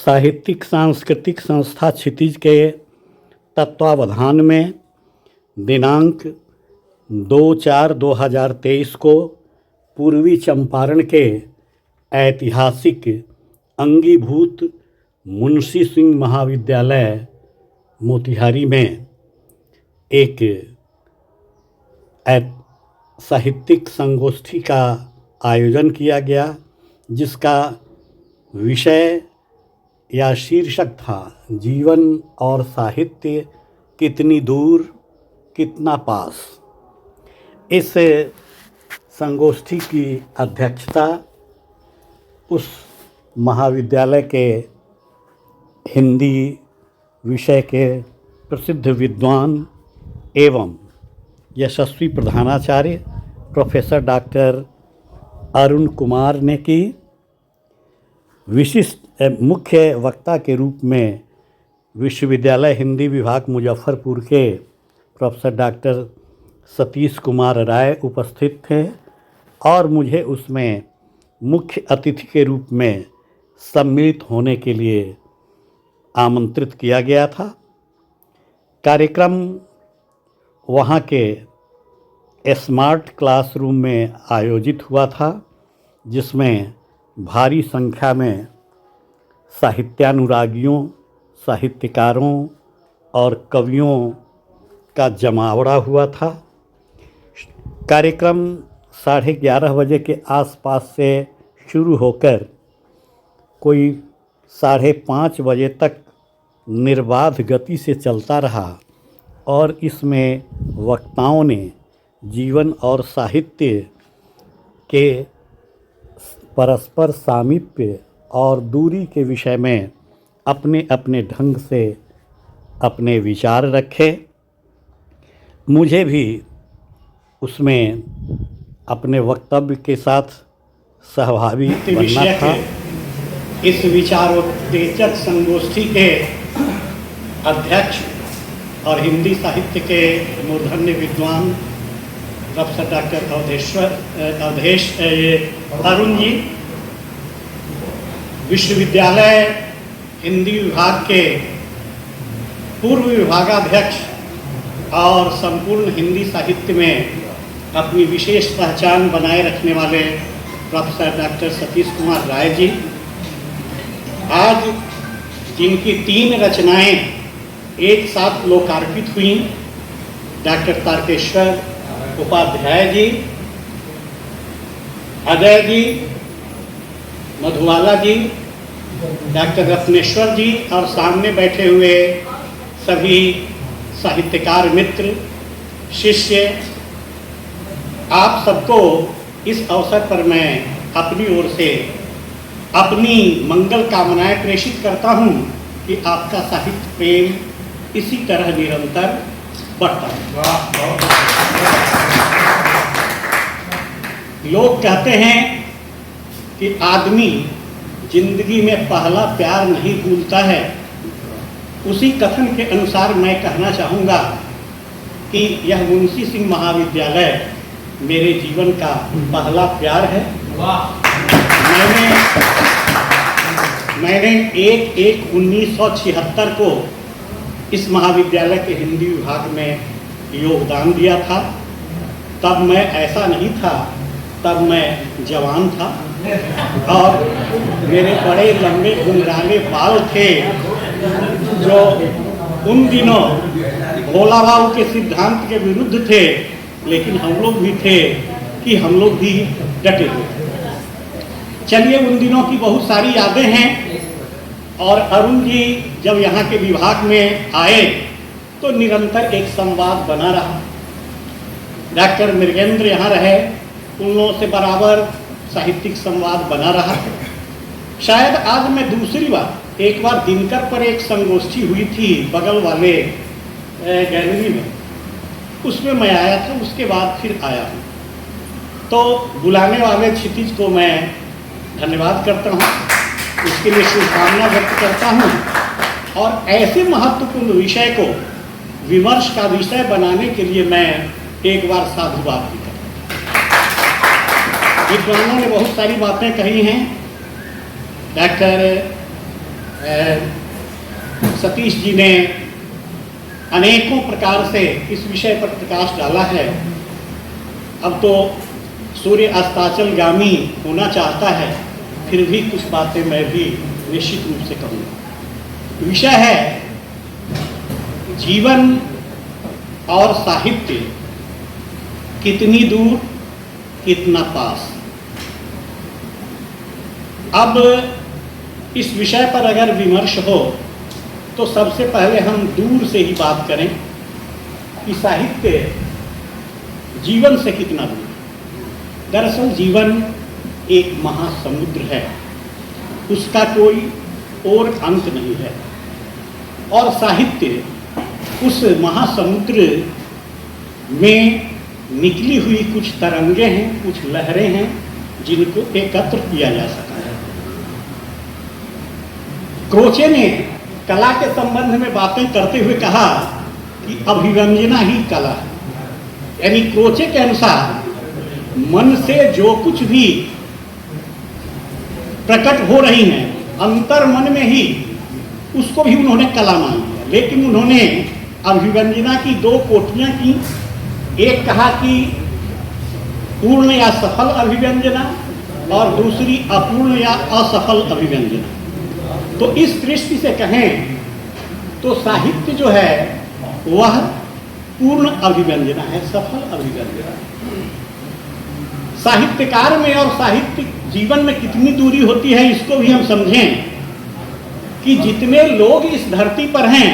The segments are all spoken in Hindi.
साहित्यिक सांस्कृतिक संस्था क्षितिज के तत्वावधान में दिनांक 2/4/2023 को पूर्वी चंपारण के ऐतिहासिक अंगीभूत मुंशी सिंह महाविद्यालय मोतिहारी में एक साहित्यिक संगोष्ठी का आयोजन किया गया, जिसका विषय या शीर्षक था जीवन और साहित्य कितनी दूर कितना पास। इस संगोष्ठी की अध्यक्षता उस महाविद्यालय के हिंदी विषय के प्रसिद्ध विद्वान एवं यशस्वी प्रधानाचार्य प्रोफेसर डॉक्टर अरुण कुमार ने की। विशिष्ट मुख्य वक्ता के रूप में विश्वविद्यालय हिंदी विभाग मुजफ्फरपुर के प्रोफेसर डॉक्टर सतीश कुमार राय उपस्थित थे और मुझे उसमें मुख्य अतिथि के रूप में सम्मिलित होने के लिए आमंत्रित किया गया था। कार्यक्रम वहाँ के स्मार्ट क्लासरूम में आयोजित हुआ था, जिसमें भारी संख्या में साहित्यानुरागियों, साहित्यकारों और कवियों का जमावड़ा हुआ था। कार्यक्रम 11:30 बजे के आसपास से शुरू होकर कोई 5:30 बजे तक निर्बाध गति से चलता रहा और इसमें वक्ताओं ने जीवन और साहित्य के परस्पर सामीप्य और दूरी के विषय में अपने अपने ढंग से अपने विचार रखे। मुझे भी उसमें अपने वक्तव्य के साथ सहभागी बनना था। इस विचारोत्तेजक संगोष्ठी के अध्यक्ष और हिंदी साहित्य के मूर्धन्य विद्वान प्रोफेसर डॉक्टर अवधेश अरुण जी, विश्वविद्यालय हिंदी विभाग के पूर्व विभागाध्यक्ष और संपूर्ण हिंदी साहित्य में अपनी विशेष पहचान बनाए रखने वाले प्रोफेसर डॉक्टर सतीश कुमार राय जी, आज जिनकी 3 रचनाएं एक साथ लोकार्पित हुई, डॉक्टर तारकेश्वर उपाध्याय जी, अजय जी, मधुबाला जी, डॉक्टर रत्नेश्वर जी और सामने बैठे हुए सभी साहित्यकार मित्र, शिष्य, आप सबको इस अवसर पर मैं अपनी ओर से अपनी मंगल कामनाएं प्रेषित करता हूं कि आपका साहित्य प्रेम इसी तरह निरंतर बढ़ता है। लोग कहते हैं कि आदमी जिंदगी में पहला प्यार नहीं भूलता है। उसी कथन के अनुसार मैं कहना चाहूँगा कि यह मुंशी सिंह महाविद्यालय मेरे जीवन का पहला प्यार है। मैंने 1/1/1976 को इस महाविद्यालय के हिंदी विभाग में योगदान दिया था। तब मैं ऐसा नहीं था, तब मैं जवान था और मेरे बड़े लंबे घुंघराले बाल थे, जो उन दिनों भोला बाबू के सिद्धांत के विरुद्ध थे, लेकिन हम लोग भी थे कि हम लोग भी डटे हुए थे। चलिए, उन दिनों की बहुत सारी यादें हैं। और अरुण जी जब यहाँ के विभाग में आए तो निरंतर एक संवाद बना रहा। डॉक्टर मृगेंद्र यहाँ रहे, उन लोगों से बराबर साहित्यिक संवाद बना रहा। शायद आज मैं दूसरी बार, एक बार दिनकर पर एक संगोष्ठी हुई थी बगल वाले गैलरी में, उसमें मैं आया था, उसके बाद फिर आया हूँ। तो बुलाने वाले क्षितिज को मैं धन्यवाद करता हूँ, इसके लिए शुभकामना व्यक्त करता हूँ। और ऐसे महत्वपूर्ण विषय को विमर्श का विषय बनाने के लिए मैं एक बार साधुवाद भी करता हूँ। विद्वानों ने बहुत सारी बातें कही हैं। डॉक्टर सतीश जी ने अनेकों प्रकार से इस विषय पर प्रकाश डाला है। अब तो सूर्य अस्ताचलगामी होना चाहता है, फिर भी कुछ बातें मैं भी निश्चित रूप से कहूँगा। विषय है जीवन और साहित्य कितनी दूर कितना पास। अब इस विषय पर अगर विमर्श हो तो सबसे पहले हम दूर से ही बात करें कि साहित्य जीवन से कितना दूर है। दरअसल जीवन एक महासमुद्र है, उसका कोई और अंत नहीं है, और साहित्य उस महासमुद्र में निकली हुई कुछ तरंगे हैं, कुछ लहरें हैं जिनको एकत्र किया जा सका है। क्रोचे ने कला के संबंध में बातें करते हुए कहा कि अभिव्यंजना ही कला है। यानी क्रोचे के अनुसार मन से जो कुछ भी प्रकट हो रही हैं अंतर मन में ही, उसको भी उन्होंने कला मान लिया। लेकिन उन्होंने अभिव्यंजना की दो कोटियां की। एक कहा कि पूर्ण या सफल अभिव्यंजना और दूसरी अपूर्ण या असफल अभिव्यंजना। तो इस दृष्टि से कहें तो साहित्य जो है वह पूर्ण अभिव्यंजना है, सफल अभिव्यंजना। साहित्यकार में और साहित्य जीवन में कितनी दूरी होती है इसको भी हम समझें कि जितने लोग इस धरती पर हैं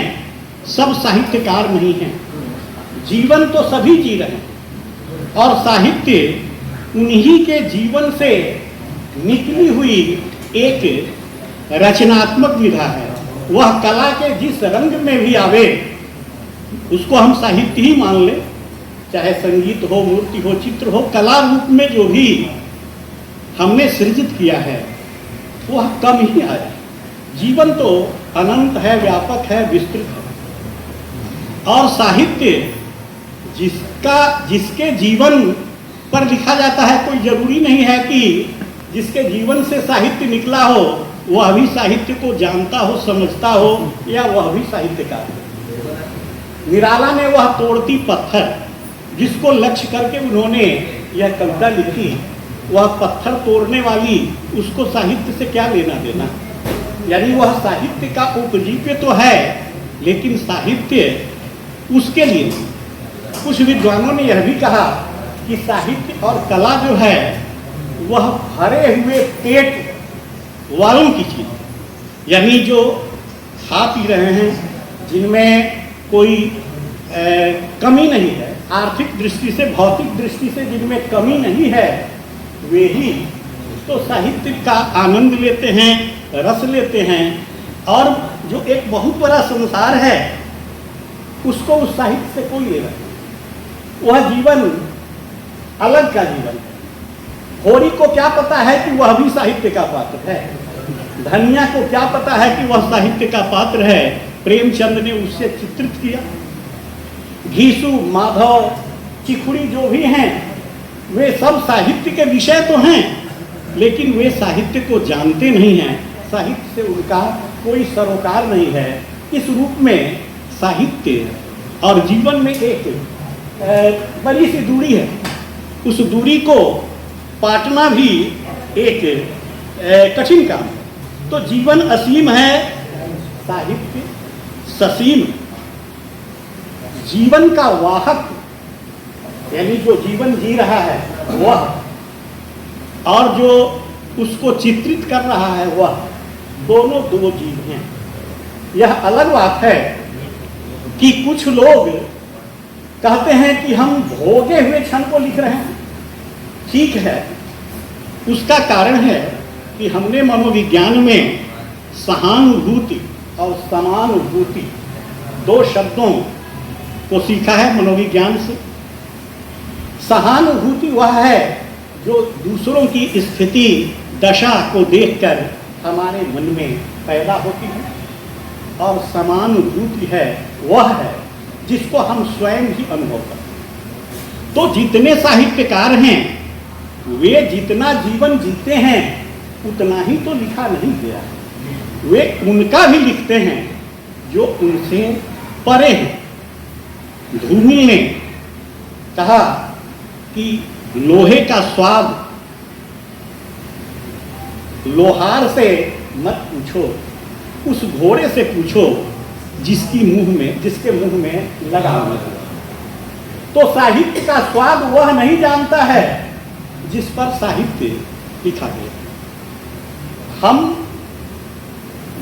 सब साहित्यकार नहीं हैं। जीवन तो सभी जी रहे हैं और साहित्य उन्हीं के जीवन से निकली हुई एक रचनात्मक विधा है। वह कला के जिस रंग में भी आवे उसको हम साहित्य ही मान ले, चाहे संगीत हो, मूर्ति हो, चित्र हो। कला रूप में जो भी हमने सृजित किया है वह कम ही आया। जीवन तो अनंत है, व्यापक है, विस्तृत है। और साहित्य जिसके जीवन पर लिखा जाता है, कोई जरूरी नहीं है कि जिसके जीवन से साहित्य निकला हो वह भी साहित्य को जानता हो, समझता हो, या वह भी साहित्यकार हो। निराला ने वह तोड़ती पत्थर जिसको लक्ष्य करके उन्होंने यह कविता लिखी, वह पत्थर तोड़ने वाली, उसको साहित्य से क्या लेना देना। यानी वह साहित्य का उपजीव्य तो है, लेकिन साहित्य उसके लिए। कुछ विद्वानों ने यह भी कहा कि साहित्य और कला जो है वह भरे हुए पेट वालों की चीज। यानी जो खा पी रहे हैं, जिनमें कोई कमी नहीं है, आर्थिक दृष्टि से, भौतिक दृष्टि से जिनमें कमी नहीं है, वे ही तो साहित्य का आनंद लेते हैं, रस लेते हैं। और जो एक बहुत बड़ा संसार है उसको उस साहित्य से कोई लेना नहीं। वह जीवन अलग का जीवन है। होरी को क्या पता है कि वह भी साहित्य का पात्र है, धनिया को क्या पता है कि वह साहित्य का पात्र है। प्रेमचंद ने उससे चित्रित किया। घीसू, माधव, चिखुड़ी जो भी हैं वे सब साहित्य के विषय तो हैं, लेकिन वे साहित्य को जानते नहीं हैं। साहित्य से उनका कोई सरोकार नहीं है। इस रूप में साहित्य और जीवन में एक बड़ी सी दूरी है। उस दूरी को पाटना भी एक कठिन काम है। तो जीवन असीम है, साहित्य ससीम। जीवन का वाहक यानी जो जीवन जी रहा है वह, और जो उसको चित्रित कर रहा है वह, दोनों दो जीव हैं। यह अलग बात है कि कुछ लोग कहते हैं कि हम भोगे हुए क्षण को लिख रहे हैं। ठीक है, उसका कारण है कि हमने मनोविज्ञान में सहानुभूति और समानुभूति दो शब्दों को सीखा है मनोविज्ञान से। सहानुभूति वह है जो दूसरों की स्थिति, दशा को देखकर हमारे मन में पैदा होती है, और समानुभूति है वह है जिसको हम स्वयं ही अनुभव करते हैं। तो जितने साहित्यकार हैं वे जितना जीवन जीते हैं उतना ही तो लिखा नहीं गया है। वे उनका भी लिखते हैं जो उनसे परे हैं। धूमिल ने कहा कि लोहे का स्वाद लोहार से मत पूछो, उस घोड़े से पूछो जिसके मुंह में लगाम लगा। तो साहित्य का स्वाद वह नहीं जानता है जिस पर साहित्य लिखा गया। हम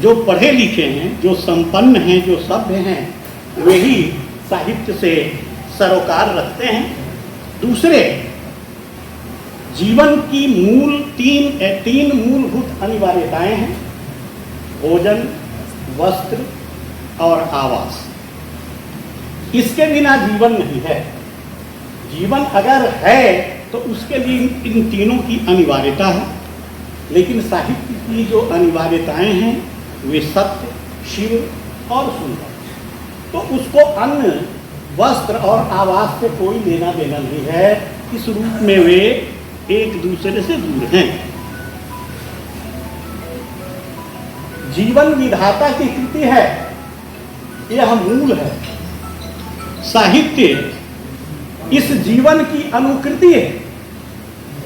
जो पढ़े लिखे हैं, जो संपन्न हैं, जो सभ्य हैं, वही साहित्य से सरोकार रखते हैं। दूसरे, जीवन की तीन मूलभूत अनिवार्यताएं हैं: भोजन, वस्त्र और आवास। इसके बिना जीवन नहीं है। जीवन अगर है तो उसके लिए इन तीनों की अनिवार्यता है। लेकिन साहित्य की जो अनिवार्यताएं हैं वे सत्य, शिव और सुंदर। तो उसको अन्न, वस्त्र और आवास से कोई लेना देना नहीं है। इस रूप में वे एक दूसरे से दूर हैं। जीवन विधाता की कृति है, यह मूल है। साहित्य इस जीवन की अनुकृति है,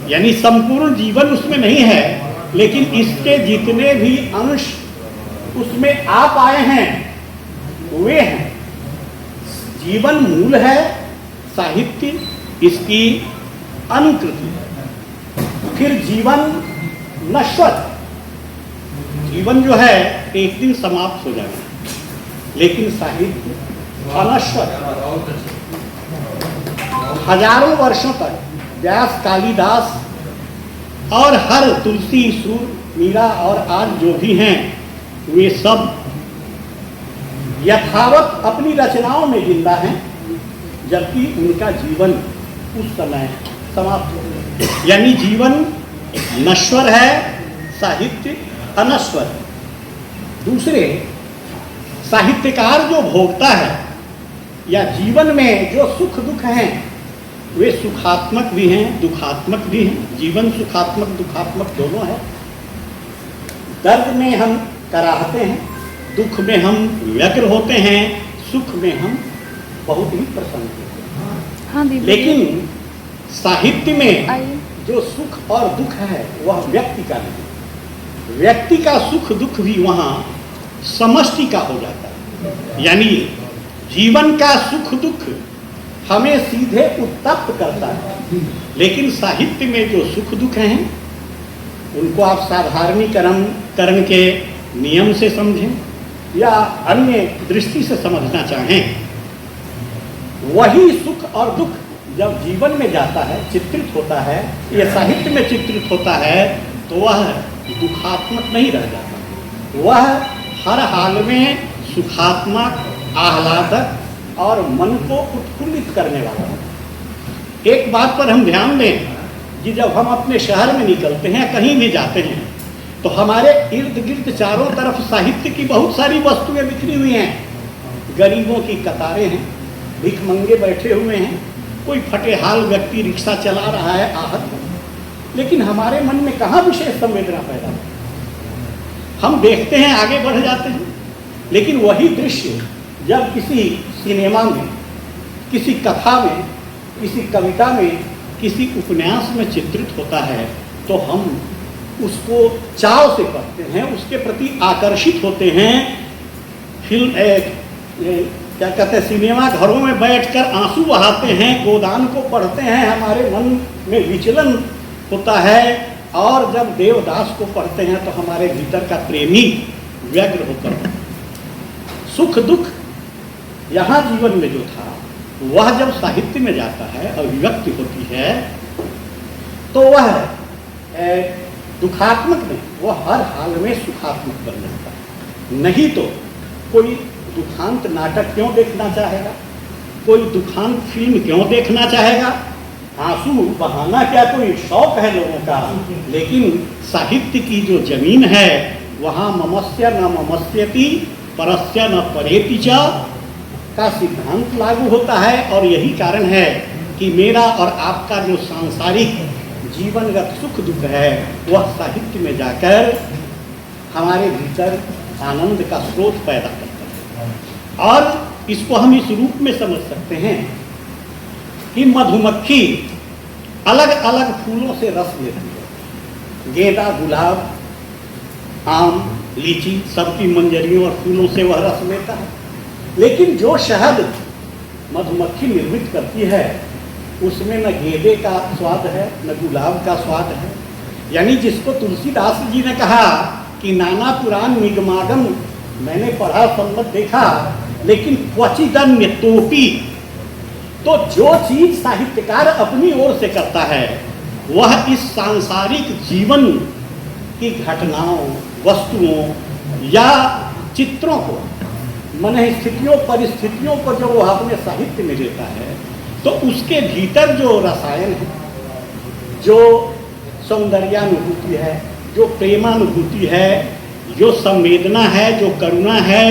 यानी संपूर्ण जीवन उसमें नहीं है, लेकिन इसके जितने भी अंश उसमें आ पाए हैं वे हैं। जीवन मूल है, साहित्य इसकी अनुकृति है। फिर जीवन नश्वर, जीवन जो है एक दिन समाप्त हो जाएगा, लेकिन साहित्य अनश्वर। हजारों वर्षों तक व्यास, कालिदास और हर तुलसी, सूर, मीरा और आज जो भी हैं वे सब यथावत अपनी रचनाओं में जिंदा हैं, जबकि उनका जीवन उस समय समाप्त हो गया। यानी जीवन नश्वर है, साहित्य अनश्वर। दूसरे, साहित्यकार जो भोगता है या जीवन में जो सुख दुख हैं वे सुखात्मक भी हैं, दुखात्मक भी हैं। जीवन सुखात्मक दुखात्मक दोनों है। दर्द में हम कराहते हैं, दुख में हम व्यग्र होते हैं, सुख में हम बहुत ही प्रसन्न होते हैं। हाँ, लेकिन साहित्य में जो सुख और दुख है वह व्यक्ति का नहीं। व्यक्ति का सुख दुख भी वहाँ समष्टि का हो जाता है। यानी जीवन का सुख दुख हमें सीधे उत्तप्त करता है, लेकिन साहित्य में जो सुख दुख हैं उनको आप साधारणीकरण के नियम से समझें या अन्य दृष्टि से समझना चाहें, वही सुख और दुख जब जीवन में जाता है, चित्रित होता है, या साहित्य में चित्रित होता है, तो वह दुखात्मक नहीं रह जाता। वह हर हाल में सुखात्मक, आह्लादक और मन को उत्फुल्लित करने वाला है। एक बात पर हम ध्यान दें कि जब हम अपने शहर में निकलते हैं, कहीं भी जाते हैं, तो हमारे इर्द गिर्द चारों तरफ साहित्य की बहुत सारी वस्तुएं बिखरी हुई हैं। गरीबों की कतारें हैं, भिखमंगे बैठे हुए हैं, कोई फटेहाल व्यक्ति रिक्शा चला रहा है आहत है। लेकिन हमारे मन में कहाँ विशेष संवेदना पैदा होती है? हम देखते हैं, आगे बढ़ जाते हैं, लेकिन वही दृश्य जब किसी सिनेमा में, किसी कथा में, किसी कविता में, किसी उपन्यास में चित्रित होता है तो हम उसको चाव से पढ़ते हैं, उसके प्रति आकर्षित होते हैं। फिल्म क्या कहते हैं, सिनेमा घरों में बैठकर आंसू बहाते हैं, गोदान को पढ़ते हैं, हमारे मन में विचलन होता है। और जब देवदास को पढ़ते हैं तो हमारे भीतर का प्रेमी व्यग्र होकर सुख दुख यहाँ जीवन में जो था वह जब साहित्य में जाता है, अभिव्यक्ति होती है, तो वह दुखात्मक नहीं, वह हर हाल में सुखात्मक बन जाता है। नहीं तो कोई दुखांत नाटक क्यों देखना चाहेगा, कोई दुखांत फिल्म क्यों देखना चाहेगा? आंसू बहाना क्या कोई शौक है लोगों का, लेकिन साहित्य की जो जमीन है वहाँ ममस्य न ममस्यति परस्य न परेति च का सिद्धांत लागू होता है। और यही कारण है कि मेरा और आपका जो सांसारिक जीवनगत सुख दुख है वह साहित्य में जाकर हमारे भीतर आनंद का स्रोत पैदा करता है। और इसको हम इस रूप में समझ सकते हैं कि मधुमक्खी अलग अलग फूलों से रस लेती है। गेंदा, गुलाब, आम, लीची, सबकी मंजरियों और फूलों से वह रस लेता है। लेकिन जो शहद मधुमक्खी निर्मित करती है उसमें न गेंदे का स्वाद है न गुलाब का स्वाद है। यानी जिसको तुलसीदास जी ने कहा कि नाना पुराण निगमागम मैंने पढ़ा संमत देखा लेकिन क्वचिदन्य तोपी। तो जो चीज साहित्यकार अपनी ओर से करता है वह इस सांसारिक जीवन की घटनाओं, वस्तुओं या चित्रों को, मन स्थितियों, परिस्थितियों को जो वह अपने साहित्य में लेता है तो उसके भीतर जो रसायन है, जो सौंदर्यानुभूति है, जो प्रेमानुभूति है, जो संवेदना है, जो करुणा है,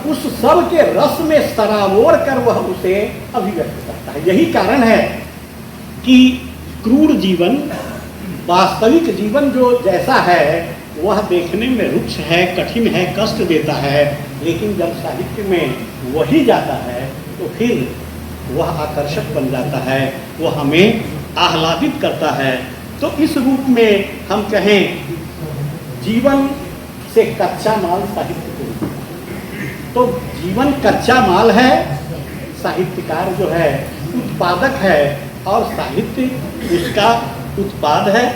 उस सब के रस में सराबोर कर वह उसे अभिव्यक्त करता है। यही कारण है कि क्रूर जीवन, वास्तविक जीवन जो जैसा है वह देखने में रुक्ष है, कठिन है, कष्ट देता है, लेकिन जब साहित्य में वही जाता है तो फिर वह आकर्षक बन जाता है, वह हमें आह्लादित करता है। तो इस रूप में हम कहें जीवन से कच्चा माल साहित्य को, तो जीवन कच्चा माल है, साहित्यकार जो है उत्पादक है और साहित्य उसका उत्पाद है।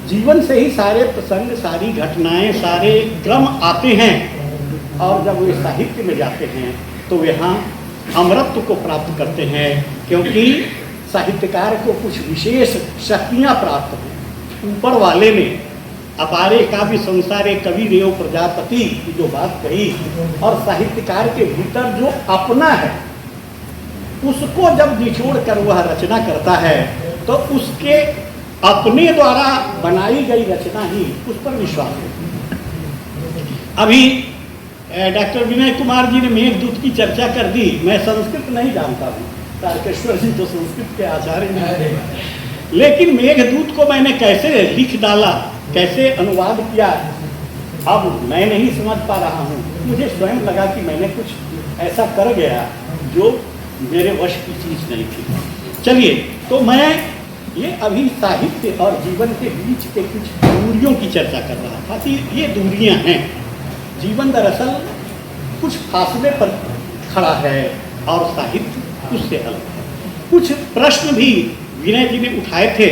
जीवन से ही सारे प्रसंग, सारी घटनाएं, सारे क्रम आते हैं और जब वे साहित्य में जाते हैं तो यहाँ अमरत्व को प्राप्त करते हैं, क्योंकि साहित्यकार को कुछ विशेष शक्तियाँ प्राप्त हैं। ऊपर वाले ने अपारे काव्य संसारे कवि रेव प्रजापति की जो बात कही और साहित्यकार के भीतर जो अपना है उसको जब निचोड़ कर वह रचना करता है तो उसके अपने द्वारा बनाई गई रचना ही उस पर विश्वास है। अभी डॉक्टर विनय कुमार जी ने मेघदूत की चर्चा कर दी। मैं संस्कृत नहीं जानता हूँ, तारकेश्वर जी तो संस्कृत के आचार्य हैं, लेकिन मेघदूत को मैंने कैसे लिख डाला, कैसे अनुवाद किया, अब मैं नहीं समझ पा रहा हूँ। मुझे स्वयं लगा कि मैंने कुछ ऐसा कर गया जो मेरे वश की चीज़ नहीं थी। चलिए, तो मैं ये अभी साहित्य और जीवन के बीच के कुछ दूरियों की चर्चा कर रहा था कि ये दूरियां हैं। जीवन दरअसल कुछ फासले पर खड़ा है और साहित्य उससे अलग है। कुछ प्रश्न भी विनय जी ने उठाए थे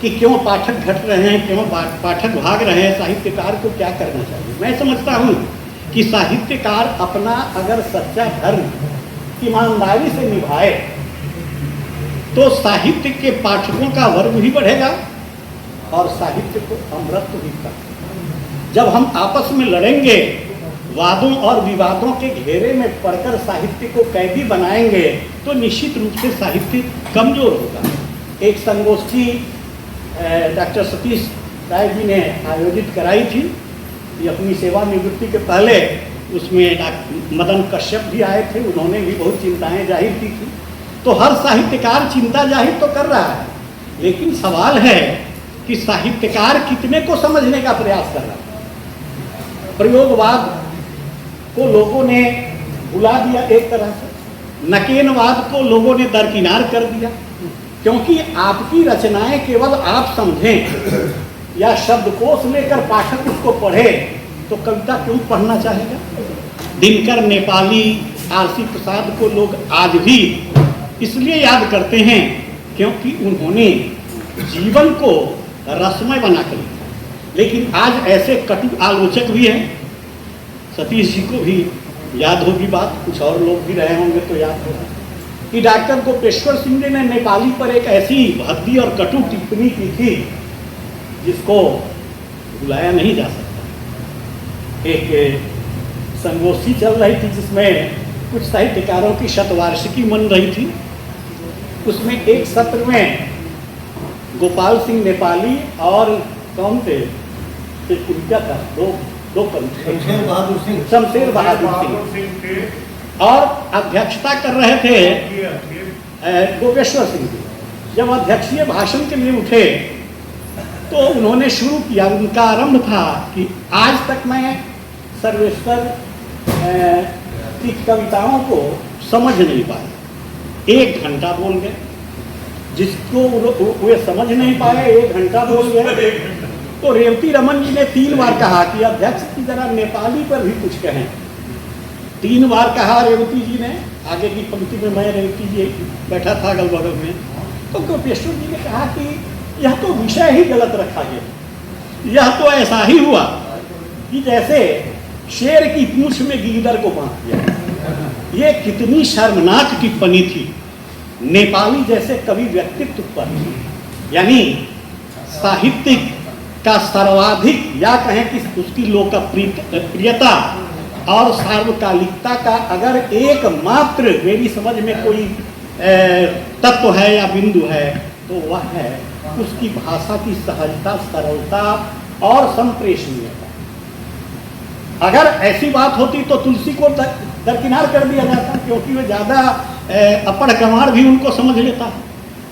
कि क्यों पाठक घट रहे हैं, क्यों पाठक भाग रहे हैं, साहित्यकार को क्या करना चाहिए। मैं समझता हूँ कि साहित्यकार अपना अगर सच्चा धर्म ईमानदारी से निभाए तो साहित्य के पाठकों का वर्ग भी बढ़ेगा और साहित्य को अमृत भी कर। जब हम आपस में लड़ेंगे, वादों और विवादों के घेरे में पड़कर साहित्य को कैदी बनाएंगे तो निश्चित रूप से साहित्य कमजोर होगा। एक संगोष्ठी डॉक्टर सतीश राय जी ने आयोजित कराई थी, ये अपनी सेवानिवृत्ति के पहले। उसमें मदन कश्यप भी आए थे, उन्होंने भी बहुत चिंताएं जाहिर की थी। तो हर साहित्यकार चिंता जाहिर तो कर रहा है, लेकिन सवाल है कि साहित्यकार कितने को समझने का प्रयास कर रहा है। प्रयोगवाद को लोगों ने भुला दिया एक तरह से, नकेनवाद को लोगों ने दरकिनार कर दिया, क्योंकि आपकी रचनाएं केवल आप समझें या शब्दकोश लेकर पाठक उसको पढ़े तो कविता क्यों पढ़ना चाहेगा। दिनकर नेपाली, आरसी प्रसाद को लोग आज भी इसलिए याद करते हैं क्योंकि उन्होंने जीवन को रसमय बना कर लिखा। लेकिन आज ऐसे कटु आलोचक भी हैं, सतीश जी को भी याद होगी बात, कुछ और लोग भी रहे होंगे तो याद होगा कि डॉक्टर गोपेश्वर सिंह जी ने नेपाली पर एक ऐसी भद्दी और कटु टिप्पणी की थी जिसको भुलाया नहीं जा सकता। एक संगोष्ठी चल रही थी जिसमें कुछ साहित्यकारों की शतवार्षिकी मन रही थी। उसमें एक सत्र में गोपाल सिंह नेपाली और कौन थे, क्या था, दो शमशेर बहादुर सिंह और अध्यक्षता कर रहे थे गोपेश्वर सिंह जी। जब अध्यक्षीय भाषण के लिए उठे तो उन्होंने शुरू किया, उनका आरंभ था कि आज तक मैं सर्वेश्वर की कविताओं को समझ नहीं पाया। 1 घंटा बोल गए, जिसको वे समझ नहीं पाए 1 घंटा बोल गए। तो रेवती रमन जी ने 3 बार कहा कि अध्यक्ष की जरा नेपाली पर भी कुछ कहें। 3 बार कहा रेवती जी ने, आगे की पंक्ति में मैं रेवती जी बैठा था अगल बगल में। तो गोपेश्वर जी ने कहा कि यह तो विषय ही गलत रखा गया, यह तो ऐसा ही हुआ कि जैसे शेर की पूंछ में गीदड़ को बांध दिया। ये कितनी शर्मनाक टिप्पणी थी नेपाली जैसे कवि व्यक्तित्व पर। यानी साहित्य का सर्वाधिक, या कहें कि उसकी लोकप्रियता और सार्वकालिकता का अगर एकमात्र मेरी समझ में कोई तत्व है या बिंदु है तो वह है उसकी भाषा की सहजता, सरलता और संप्रेषणीयता। अगर ऐसी बात होती तो तुलसी को दरकिनार कर दिया जाता, क्योंकि वो ज़्यादा अपड़ गंवार भी उनको समझ लेता।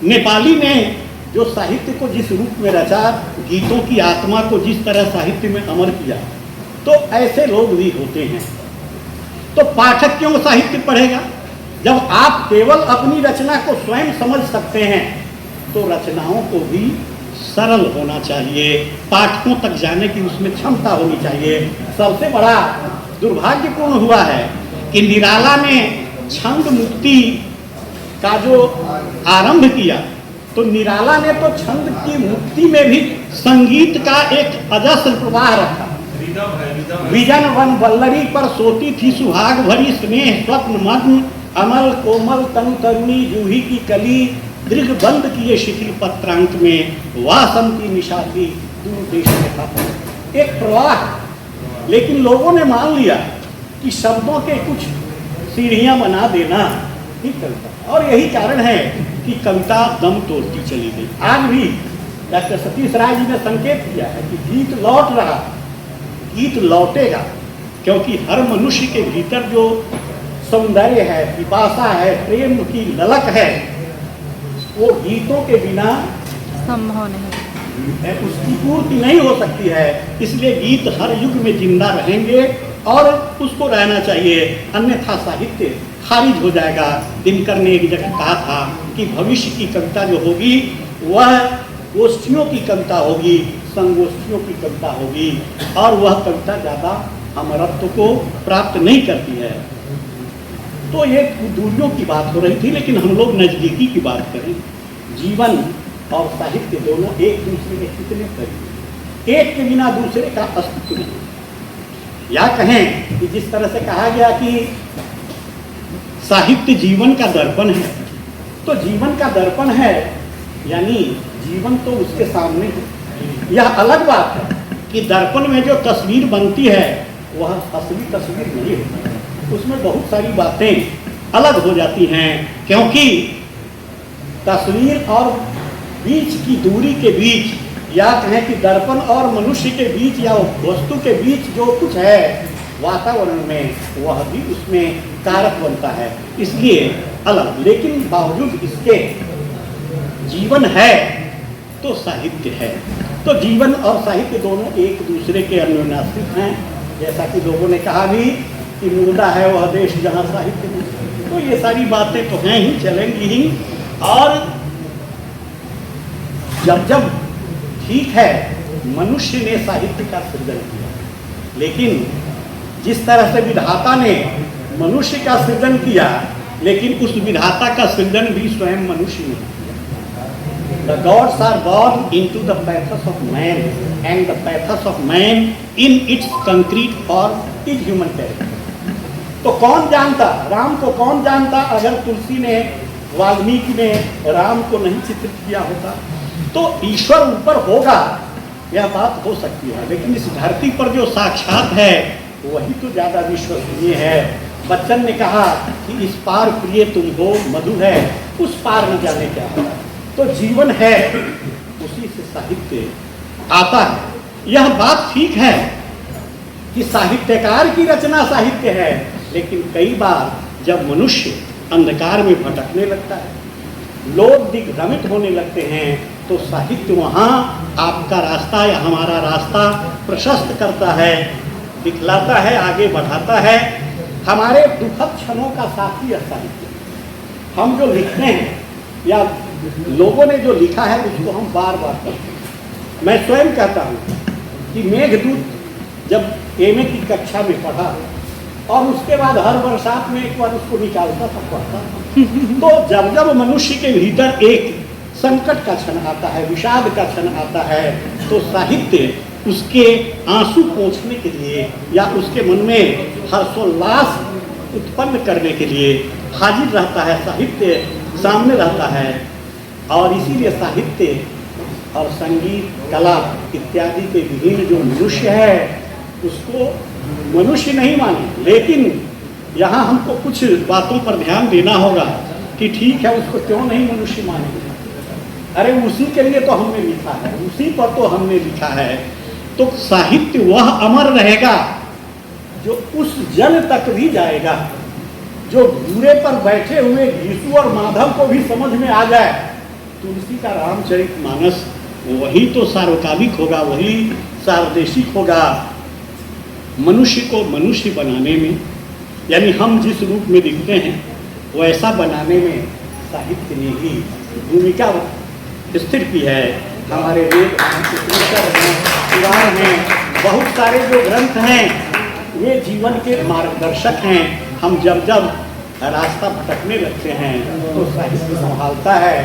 नेपाली ने जो साहित्य को जिस रूप में रचा, गीतों की आत्मा को जिस तरह साहित्य में अमर किया, तो ऐसे लोग भी होते हैं। तो पाठक क्यों साहित्य पढ़ेगा? जब आप केवल अपनी रचना को स्वयं समझ सकते हैं तो रचनाओं को भी सरल होना चाहिए, पाठकों तक जाने की उसमें क्षमता होनी चाहिए। सबसे बड़ा दुर्भाग्यपूर्ण हुआ है कि निराला ने छंद मुक्ति का जो आरंभ किया, तो निराला ने तो छंद की मुक्ति में भी संगीत का एक अजस्र प्रवाह रखा। विजन वन वल्लरी पर सोती थी सुहाग भरी, स्नेह स्वप्न मग्न अमल कोमल तनु तरुणी जूही की कली, दृढ़ बंद किए शिथिल पत्रांक में वासंती निशाती दूर देश में था। एक प्रवाह। लेकिन लोगों ने मान लिया कि शब्दों के कुछ सीढ़ियां बना देना ही कविता, और यही कारण है कि कविता दम तोड़ती चली गई। आज भी डॉक्टर सतीश राय जी ने संकेत किया है कि गीत लौट रहा, गीत लौटेगा, क्योंकि हर मनुष्य के भीतर जो सौंदर्य है, पिपासा है, प्रेम की ललक है, वो गीतों के बिना संभव नहीं, उसकी पूर्ति नहीं हो सकती है। इसलिए गीत हर युग में जिंदा रहेंगे और उसको रहना चाहिए, अन्यथा साहित्य खारिज हो जाएगा। दिनकर ने एक जगह कहा था कि भविष्य की कविता जो होगी वह गोष्ठियों की कविता होगी, संगोष्ठियों की कविता होगी, और वह कविता ज़्यादा अमरत्व को प्राप्त नहीं करती है। तो ये दूरियों की बात हो रही थी, लेकिन हम लोग नज़दीकी की बात करें। जीवन और साहित्य दोनों एक दूसरे के कितने करीब, एक के बिना दूसरे का अस्तित्व नहीं। या कहें कि जिस तरह से कहा गया कि साहित्य जीवन का दर्पण है, तो जीवन का दर्पण है यानी जीवन तो उसके सामने है। यह अलग बात है कि दर्पण में जो तस्वीर बनती है वह असली तस्वीर नहीं होती, उसमें बहुत सारी बातें अलग हो जाती हैं, क्योंकि तस्वीर और बीच की दूरी के बीच, या कहें कि दर्पण और मनुष्य के बीच या वस्तु के बीच जो कुछ है वातावरण में, वह भी उसमें कारक बनता है, इसलिए अलग। लेकिन बावजूद इसके जीवन है तो साहित्य है। तो जीवन और साहित्य दोनों एक दूसरे के अन्योन्याश्रित हैं। जैसा कि लोगों ने कहा भी कि मुर्दा है वह देश जहाँ साहित्य नहीं। तो ये सारी बातें तो हैं ही, चलेंगी ही। और जब जब ठीक है मनुष्य ने साहित्य का सृजन किया, लेकिन जिस तरह से विधाता ने मनुष्य का सृजन किया, लेकिन उस विधाता का सृजन भी स्वयं मनुष्य ने किया। The gods are born into the pathos of man, and the pathos of man in its concrete form is human character. तो कौन जानता, राम को कौन जानता अगर तुलसी ने, वाल्मीकि ने राम को नहीं चित्रित किया होता? तो ईश्वर ऊपर होगा यह बात हो सकती है, लेकिन इस धरती पर जो साक्षात है वही तो ज़्यादा विश्वसनीय है। बच्चन ने कहा कि इस पार प्रिय तुम हो, मधु है उस पार न जाने क्या है। तो जीवन है, उसी से साहित्य आता है। यह बात ठीक है कि साहित्यकार की रचना साहित्य है, लेकिन कई बार जब मनुष्य अंधकार में भटकने लगता है, लोग दिग्भ्रमित होने लगते हैं, तो साहित्य वहाँ आपका रास्ता या हमारा रास्ता प्रशस्त करता है, दिखलाता है, आगे बढ़ाता है। हमारे दुखद क्षणों का साथी है साहित्य। हम जो लिखते हैं या लोगों ने जो लिखा है उसको हम बार बार पढ़ते हैं। मैं स्वयं कहता हूँ कि मेघदूत जब एमए की कक्षा में पढ़ा और उसके बाद हर बरसात में एक बार उसको निकालता था, पढ़ता था। तो जब जब मनुष्य के भीतर एक संकट का क्षण आता है, विषाद का क्षण आता है, तो साहित्य उसके आंसू पोंछने के लिए या उसके मन में हर्षोल्लास उत्पन्न करने के लिए हाजिर रहता है, साहित्य सामने रहता है। और इसीलिए साहित्य और संगीत, कला इत्यादि के विभिन्न जो मनुष्य है उसको मनुष्य नहीं माने, लेकिन यहाँ हमको कुछ बातों पर ध्यान देना होगा कि ठीक है, उसको क्यों नहीं मनुष्य मानेंगे? अरे उसी के लिए तो हमने लिखा है, उसी पर तो हमने लिखा है। तो साहित्य वह अमर रहेगा जो उस जन तक भी जाएगा, जो घूरे पर बैठे हुए घीसू और माधव को भी समझ में आ जाए। तुलसी का रामचरितमानस वही तो सार्वकालिक होगा, वही सार्वदेशिक होगा। मनुष्य को मनुष्य बनाने में, यानी हम जिस रूप में दिखते हैं वैसा बनाने में साहित्य ने ही भूमिका स्थिर की है। हमारे वेद हैं, पुराण हैं, बहुत सारे जो ग्रंथ हैं वे जीवन के मार्गदर्शक हैं। हम जब जब रास्ता भटकने लगते हैं तो साहित्य संभालता है।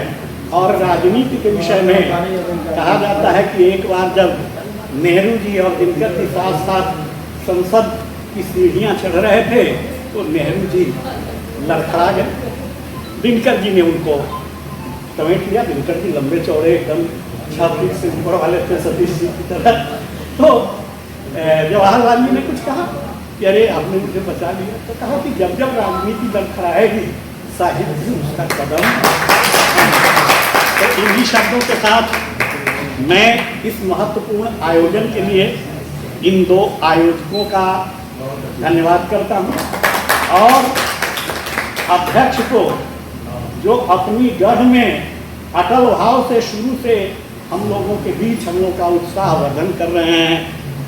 और राजनीति के विषय में कहा जाता है कि एक बार जब नेहरू जी और दिनकर जी साथ साथ संसद की सीढ़ियाँ चढ़ रहे थे तो नेहरू जी लड़खड़ा गए। दिनकर जी ने उनको कमेंट किया। दिनकर जी लंबे चौड़े एकदम 6 फीट से ऊपर वाले थे, सतीश जी की तरह। तो जवाहरलाल जी ने कुछ कहा कि अरे आपने मुझे बचा लिया। तो कहा कि जब जब राजनीति लड़खड़ाएगी साहित्य भी उसका कदम। तो इन्हीं शब्दों के साथ मैं इस महत्वपूर्ण आयोजन के लिए इन 2 आयोजकों का धन्यवाद करता हूँ और अध्यक्ष को जो अपनी गढ़ में अटल भाव से शुरू से हम लोगों के बीच हम लोग का उत्साह वर्धन कर रहे हैं,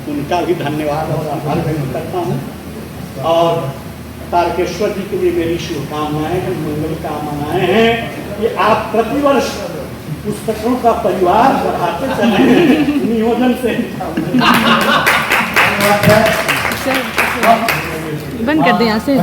उनका भी धन्यवाद और आभार व्यक्त करता हूँ। और तारकेश्वर जी के लिए मेरी शुभकामनाएं हैं, मंगल कामनाएं हैं कि आप प्रतिवर्ष पुस्तकों का परिवार बढ़ाते चलें नियोजन से। बंद कर दें यहाँ से।